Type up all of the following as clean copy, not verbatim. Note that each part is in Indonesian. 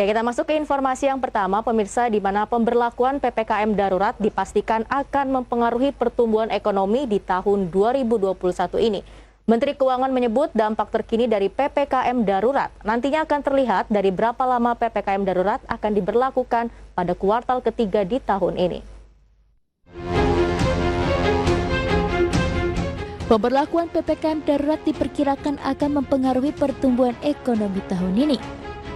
Ya, kita masuk ke informasi yang pertama, pemirsa, di mana pemberlakuan PPKM darurat dipastikan akan mempengaruhi pertumbuhan ekonomi di tahun 2021 ini. Menteri Keuangan menyebut dampak terkini dari PPKM darurat nantinya akan terlihat dari berapa lama PPKM darurat akan diberlakukan pada kuartal ketiga di tahun ini. Pemberlakuan PPKM darurat diperkirakan akan mempengaruhi pertumbuhan ekonomi tahun ini.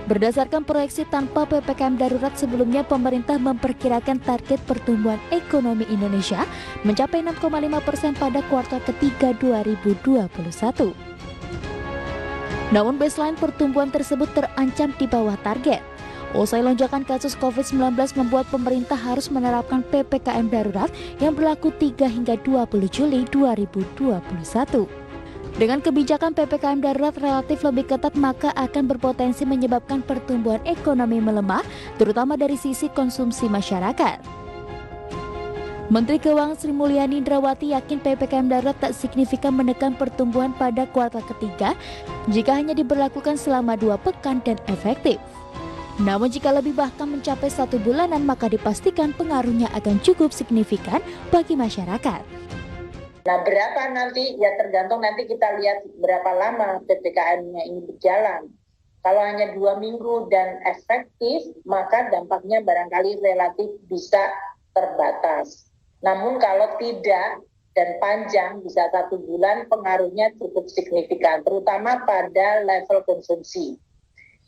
Berdasarkan proyeksi tanpa PPKM darurat sebelumnya, pemerintah memperkirakan target pertumbuhan ekonomi Indonesia mencapai 6,5% pada kuartal ketiga 2021. Namun baseline pertumbuhan tersebut terancam di bawah target. Usai lonjakan kasus COVID-19 membuat pemerintah harus menerapkan PPKM darurat yang berlaku 3 hingga 20 Juli 2021. Dengan kebijakan PPKM darurat relatif lebih ketat, maka akan berpotensi menyebabkan pertumbuhan ekonomi melemah, terutama dari sisi konsumsi masyarakat. Menteri Keuangan Sri Mulyani Indrawati yakin PPKM darurat tak signifikan menekan pertumbuhan pada kuartal ketiga jika hanya diberlakukan selama 2 pekan dan efektif. Namun jika lebih bahkan mencapai 1 bulanan, maka dipastikan pengaruhnya akan cukup signifikan bagi masyarakat. Nah, berapa nanti? Ya tergantung nanti kita lihat berapa lama PPKM-nya ini berjalan. Kalau hanya 2 minggu dan efektif, maka dampaknya barangkali relatif bisa terbatas. Namun kalau tidak dan panjang, bisa 1 bulan, pengaruhnya cukup signifikan, terutama pada level konsumsi.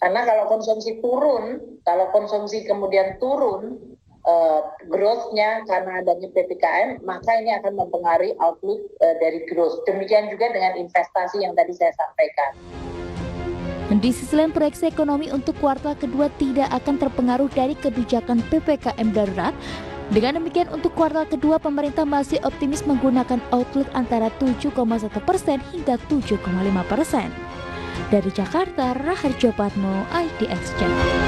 Karena kalau konsumsi turun, kalau konsumsi kemudian turun, growth-nya karena adanya PPKM, maka ini akan mempengaruhi outlook dari growth. Demikian juga dengan investasi yang tadi saya sampaikan. Di sisi lain, proyeksi ekonomi untuk kuartal kedua tidak akan terpengaruh dari kebijakan PPKM darurat. Dengan demikian, untuk kuartal kedua, pemerintah masih optimis menggunakan outlook antara 7,1% hingga 7,5%. Dari Jakarta, Raharjo Patmo, IDX Channel.